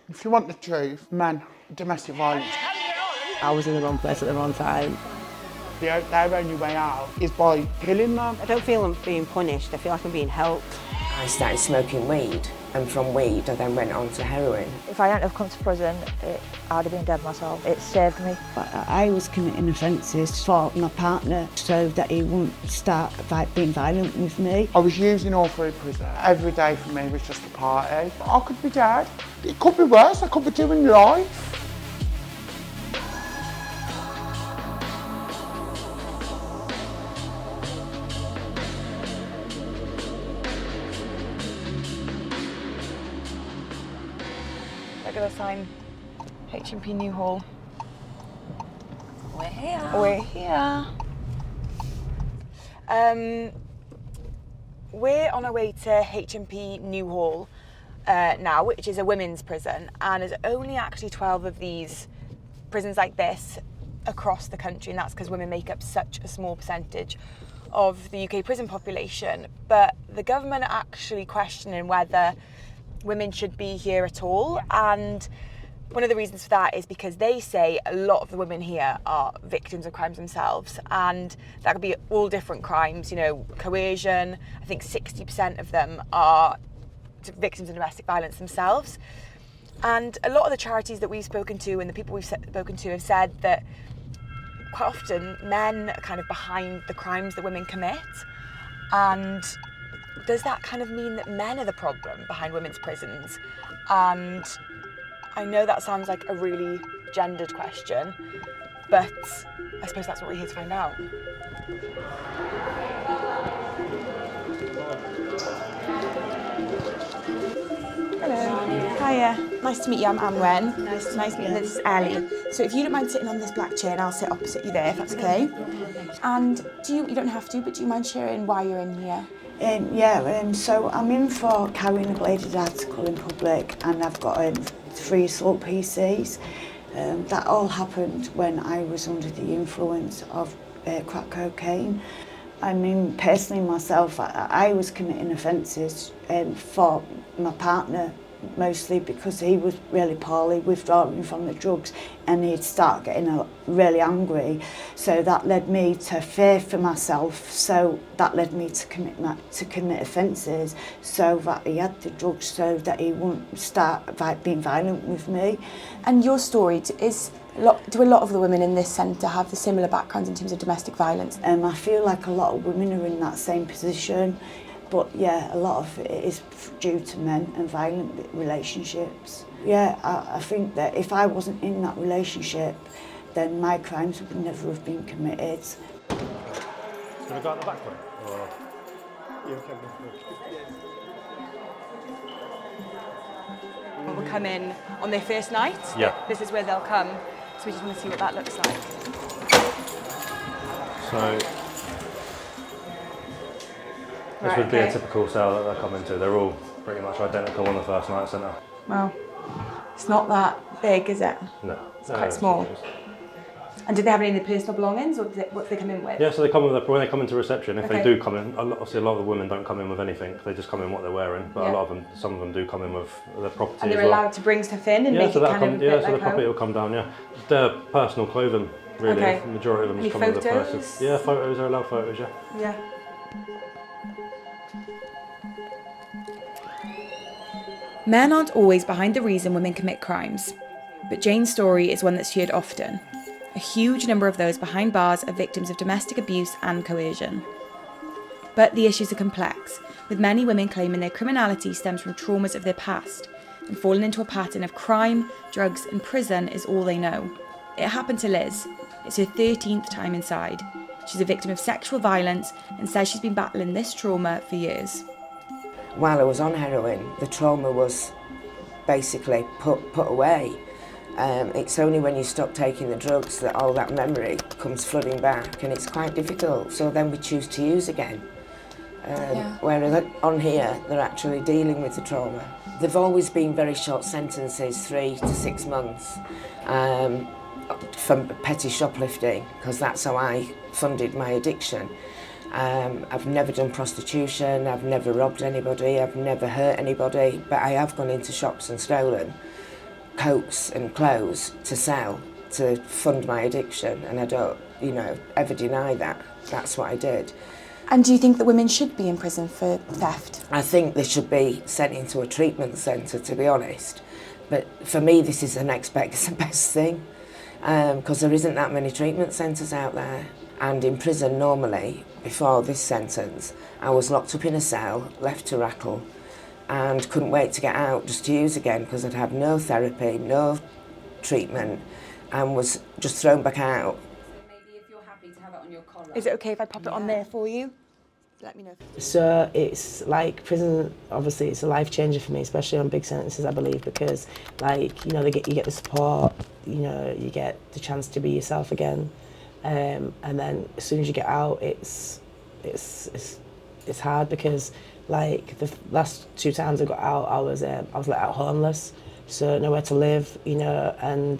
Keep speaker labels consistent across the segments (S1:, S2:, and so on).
S1: If you want the truth, men, domestic violence.
S2: I was in the wrong place at the wrong time.
S1: Their only way out is by killing them.
S2: I don't feel I'm being punished, I feel like I'm being helped.
S3: I started smoking weed, and from weed I then went on to heroin.
S4: If I hadn't have come to prison, I'd have been dead myself. It saved me.
S5: I was committing offences for my partner so that he wouldn't start being violent with me.
S1: I was using all through prison. Every day for me was just a party. I could be dead. It could be worse. I could be doing life.
S4: Regular sign, HMP New Hall.
S6: We're here.
S4: We're here. We're on our way to HMP New Hall now, which is a women's prison, and there's only actually 12 of these prisons like this across the country, and that's because women make up such a small percentage of the UK prison population. But the government are actually questioning whether women should be here at all, and one of the reasons for that is because they say a lot of the women here are victims of crimes themselves, and that could be all different crimes, you know, coercion. I think 60% of them are victims of domestic violence themselves. And a lot of the charities that we've spoken to and the people we've spoken to have said that quite often men are kind of behind the crimes that women commit. And does that kind of mean that men are the problem behind women's prisons? And I know that sounds like a really gendered question, but I suppose that's what we're here to find out.
S7: Hello. Hiya. Nice to meet you. I'm Anwen. Nice to meet you. This is Ellie. So if you don't mind sitting on this black chair, and I'll sit opposite you there, if that's okay. And you don't have to, but do you mind sharing why you're in here?
S5: So I'm in for carrying a bladed article in public, and I've got 3 assault PCs. That all happened when I was under the influence of crack cocaine. I mean, personally myself, I was committing offences for my partner, mostly because he was really poorly, withdrawing from the drugs, and he'd start getting really angry. So that led me to fear for myself. So that led me to commit offences, so that he had the drugs, so that he wouldn't start being violent with me.
S7: And your story do a lot of the women in this centre have the similar backgrounds in terms of domestic violence?
S5: I feel like a lot of women are in that same position. But yeah, a lot of it is due to men and violent relationships. Yeah, I think that if I wasn't in that relationship, then my crimes would never have been committed.
S8: Can we go out the back way? Or...
S4: Will come in on their first night.
S8: Yeah.
S4: This is where they'll come. So we just want to see what that looks like.
S8: So this would be a typical cell that they come into. They're all pretty much identical on the first night centre.
S7: Well, it's not that big, is it?
S8: No.
S7: It's quite small. And did they have any of the personal belongings, or what do they come in with?
S8: Yeah, so they come with when they come into reception. If they do come in, obviously a lot of the women don't come in with anything. They just come in what they're wearing. But a lot of them, some of them do come in with their property.
S7: And they're
S8: as well.
S7: allowed to bring stuff in and make it kind of
S8: so the property will come down. Yeah, their personal clothing really.
S7: Okay.
S8: The majority of them
S7: Any
S8: just come with the
S7: photos?
S8: person. Yeah, photos. They're allowed photos. Yeah.
S7: Yeah.
S9: Men aren't always behind the reason women commit crimes, but Jane's story is one that's shared often. A huge number of those behind bars are victims of domestic abuse and coercion. But the issues are complex, with many women claiming their criminality stems from traumas of their past, and falling into a pattern of crime, drugs and prison is all they know. It happened to Liz. It's her 13th time inside. She's a victim of sexual violence and says she's been battling this trauma for years.
S3: While I was on heroin, the trauma was basically put away. It's only when you stop taking the drugs that all that memory comes flooding back, and it's quite difficult. So then we choose to use again. Whereas on here, they're actually dealing with the trauma. They've always been very short sentences, 3 to 6 months, for petty shoplifting, because that's how I funded my addiction. I've never done prostitution, I've never robbed anybody, I've never hurt anybody, but I have gone into shops and stolen. coats and clothes to sell to fund my addiction, and I don't, you know, ever deny that. That's what I did.
S7: And do you think that women should be in prison for theft?
S3: I think they should be sent into a treatment centre, to be honest. But for me, this is the next best thing, because there isn't that many treatment centres out there. And in prison, normally, before this sentence, I was locked up in a cell, left to rattle, and couldn't wait to get out just to use again, because I'd had no therapy, no treatment, and was just thrown back out.
S6: Maybe if you're happy to have it on your collar.
S7: Is it okay if I pop it on there for you? Let me know.
S2: So it's like prison, obviously it's a life changer for me, especially on big sentences, I believe, because like, you know, you get the support, you know, you get the chance to be yourself again. And then as soon as you get out, it's hard, because like the last 2 times I got out, I was let out homeless, so nowhere to live, you know, and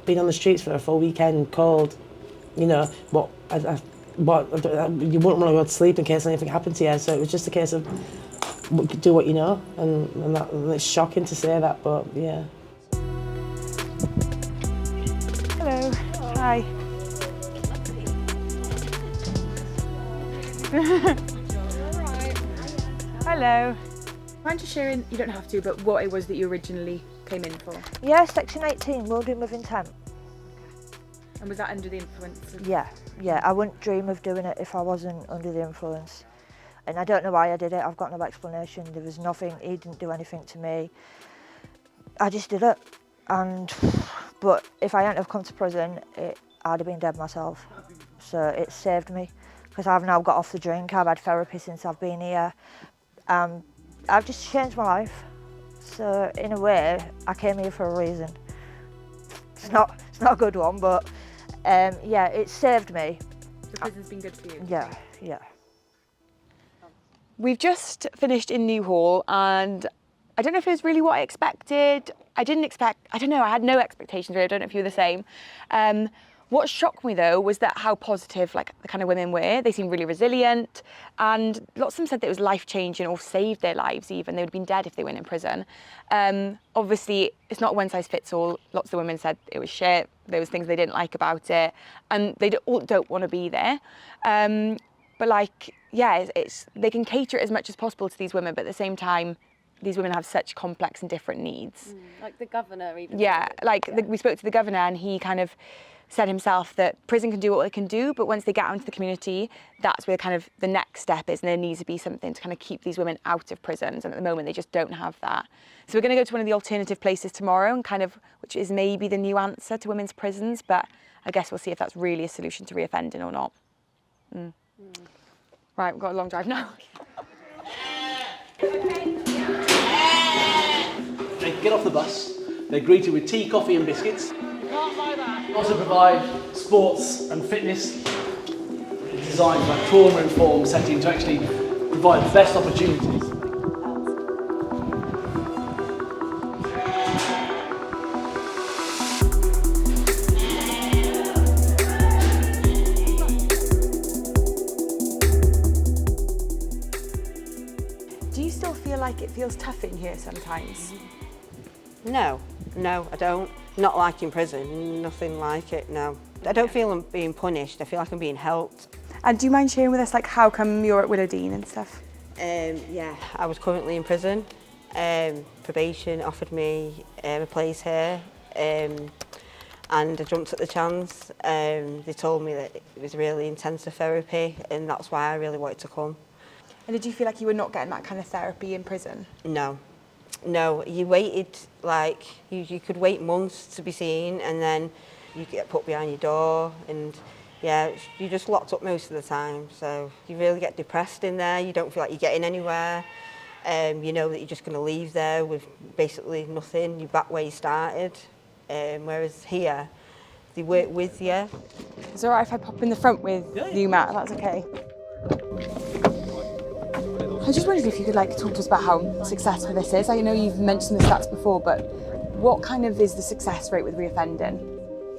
S2: being on the streets for a full weekend, cold, you know, but you wouldn't want to go to sleep in case anything happened to you. So it was just a case of do what you know, and it's shocking to say that, but yeah.
S7: Hello. Hi. Hello. Mind just sharing, you don't have to, but what it was that you originally came in for?
S10: Yeah, Section 18, murdering with intent.
S7: And was that under the influence?
S10: Yeah, I wouldn't dream of doing it if I wasn't under the influence. And I don't know why I did it, I've got no explanation. There was nothing, he didn't do anything to me. I just did it. But if I hadn't have come to prison, I'd have been dead myself. So it saved me, because I've now got off the drink, I've had therapy since I've been here. I've just changed my life. So in a way, I came here for a reason. It's not a good one, but yeah, it saved me.
S7: The prison's been good for you?
S10: Yeah.
S7: We've just finished in New Hall, and I don't know if it was really what I expected. I had no expectations really, I don't know if you were the same. What shocked me though was that how positive like the kind of women were. They seemed really resilient, and lots of them said that it was life-changing or saved their lives even. They would have been dead if they weren't in prison. Obviously, it's not one size fits all. Lots of the women said it was shit, there was things they didn't like about it, and they all don't want to be there. But like, yeah, they can cater it as much as possible to these women, but at the same time, these women have such complex and different needs.
S6: Like the governor even.
S7: Yeah, we spoke to the governor, and he kind of said himself that prison can do what it can do, but once they get out into the community, that's where kind of the next step is, and there needs to be something to kind of keep these women out of prisons, and at the moment they just don't have that. So we're going to go to one of the alternative places tomorrow, and kind of, which is maybe the new answer to women's prisons, but I guess we'll see if that's really a solution to reoffending or not. Right, we've got a long drive now.
S11: They get off the bus, they're greeted with tea, coffee and biscuits. We also provide sports and fitness designed for a trauma-informed setting to actually provide the best opportunities.
S7: Do you still feel like it feels tough in here sometimes?
S2: No, I don't. Not like in prison, nothing like it, no. I don't feel I'm being punished, I feel like I'm being helped.
S7: And do you mind sharing with us like how come you're at Willowdean and stuff?
S2: Yeah, I was currently in prison. Probation offered me a place here, and I jumped at the chance. They told me that it was really intensive therapy, and that's why I really wanted to come.
S7: And did you feel like you were not getting that kind of therapy in prison?
S2: No, you waited, like, you could wait months to be seen, and then you get put behind your door, and yeah, you're just locked up most of the time, so you really get depressed in there, you don't feel like you're getting anywhere, you know that you're just going to leave there with basically nothing, you're back where you started, whereas here, they work with you.
S7: Is it alright if I pop in the front with you, Matt, if that's okay? I just wondered if you could like talk to us about how successful this is. I know you've mentioned the stats before, but what kind of is the success rate with reoffending?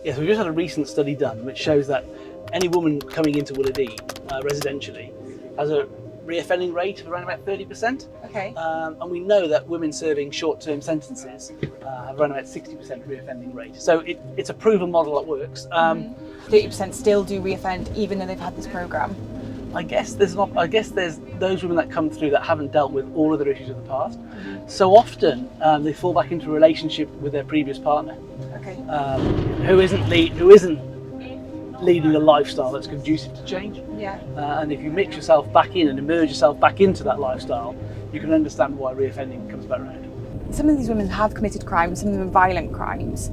S11: Yes, we just had a recent study done which shows that any woman coming into Willowdean residentially has a reoffending rate of around about 30%.
S7: Okay.
S11: And we know that women serving short-term sentences have around about 60% reoffending rate. So it's a proven model that works.
S7: 30% still do reoffend even though they've had this programme.
S11: I guess there's those women that come through that haven't dealt with all of their issues of the past. So often they fall back into a relationship with their previous partner,
S7: Okay.
S11: who isn't leading a lifestyle that's conducive to change.
S7: Yeah.
S11: And if you mix yourself back in and immerse yourself back into that lifestyle, you can understand why reoffending comes back around.
S7: Some of these women have committed crimes, some of them are violent crimes,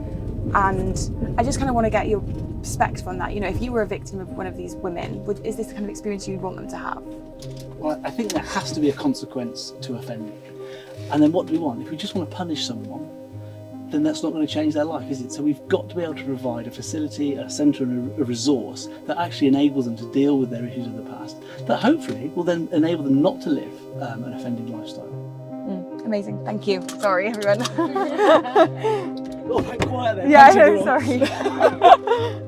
S7: and I just kind of want to get your perspective on that. You know, if you were a victim of one of these women, is this the kind of experience you'd want them to have?
S11: Well, I think there has to be a consequence to offending. And then what do we want? If we just want to punish someone, then that's not going to change their life, is it? So we've got to be able to provide a facility, a centre and a resource that actually enables them to deal with their issues of the past, that hopefully will then enable them not to live an offending lifestyle.
S7: Amazing, thank you. Sorry, everyone.
S11: Oh, quite quiet there.
S7: Yeah, I
S11: Thanks,
S7: know,
S11: everyone.
S7: sorry.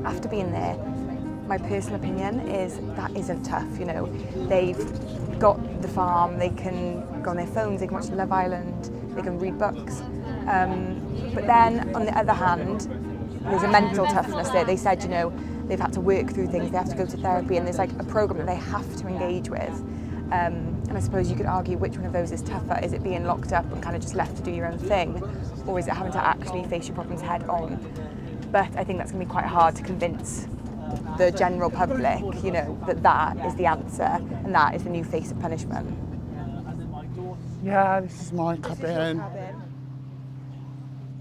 S7: After being there, my personal opinion is that isn't tough, you know. They've got the farm, they can go on their phones, they can watch Love Island, they can read books. But then, on the other hand, there's a mental toughness there. They said, you know, they've had to work through things, they have to go to therapy, and there's like a programme that they have to engage with. And I suppose you could argue which one of those is tougher. Is it being locked up and kind of just left to do your own thing? Or is it having to actually face your problems head on? But I think that's going to be quite hard to convince the general public, you know, that is the answer and that is the new face of punishment.
S1: Yeah, this is my cabin.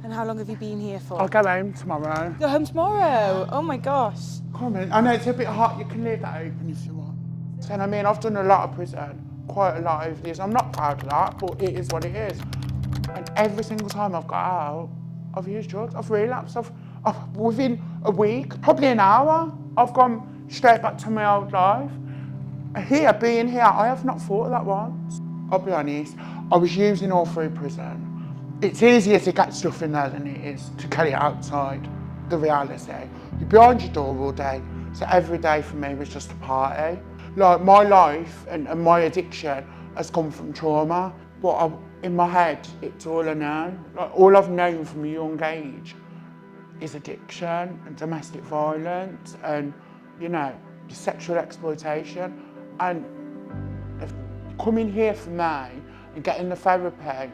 S7: And how long have you been here for?
S1: I'll go home tomorrow.
S7: Go home tomorrow? Oh my gosh.
S1: Come in. I know it's a bit hot, you can leave that open if you want. And I mean, I've done a lot of prison, quite a lot over the years. I'm not proud of that, but it is what it is. And every single time I've got out, I've used drugs, I've relapsed. Within a week, probably an hour, I've gone straight back to my old life. Being here, I have not thought of that once. I'll be honest, I was using all through prison. It's easier to get stuff in there than it is to carry it outside, the reality. You're behind your door all day, so every day for me was just a party. Like, my life and my addiction has come from trauma, but in my head, it's all I know. Like, all I've known from a young age is addiction and domestic violence and, you know, sexual exploitation. And coming here for me and getting the therapy,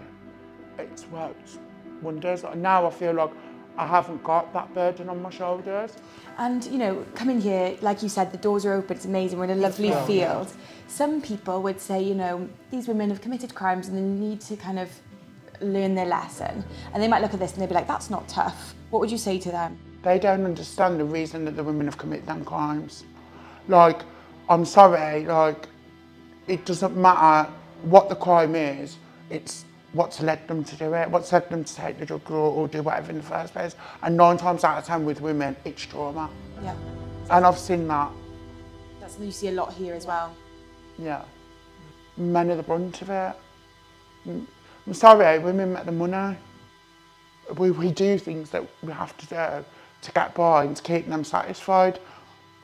S1: it's worked wonders. Now I feel like I haven't got that burden on my shoulders.
S7: And, you know, coming here, like you said, the doors are open, it's amazing, we're in a lovely field. Some people would say, you know, these women have committed crimes and they need to kind of learn their lesson. And they might look at this and they'd be like, that's not tough. What would you say to them?
S1: They don't understand the reason that the women have committed them crimes. Like, I'm sorry, like, it doesn't matter what the crime is, it's what's led them to do it, what's led them to take the drug or do whatever in the first place. And 9 times out of 10 with women, it's trauma.
S7: Yeah.
S1: And I've seen that.
S7: That's something you see a lot here as well.
S1: Yeah. Men are the brunt of it. I'm sorry, women make the money. We do things that we have to do to get by and to keep them satisfied.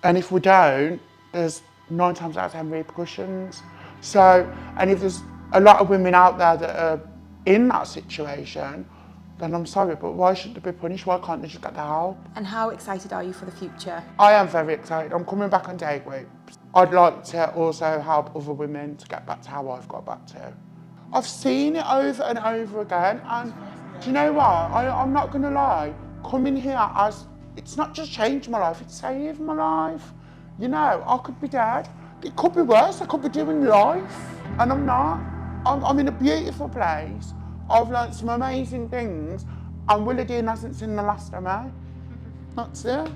S1: And if we don't, there's 9 times out of 10 repercussions. So, and if there's a lot of women out there that are in that situation, then I'm sorry, but why should they be punished? Why can't they just get the help?
S7: And how excited are you for the future?
S1: I am very excited. I'm coming back on day groups. I'd like to also help other women to get back to how I've got back to. I've seen it over and over again, and do you know what? I'm not going to lie. Coming here it's not just changed my life, it's saved my life. You know, I could be dead. It could be worse, I could be doing life, and I'm not. I'm in a beautiful place. I've learnt some amazing things, and Willie Dean hasn't seen the last of me. That's it.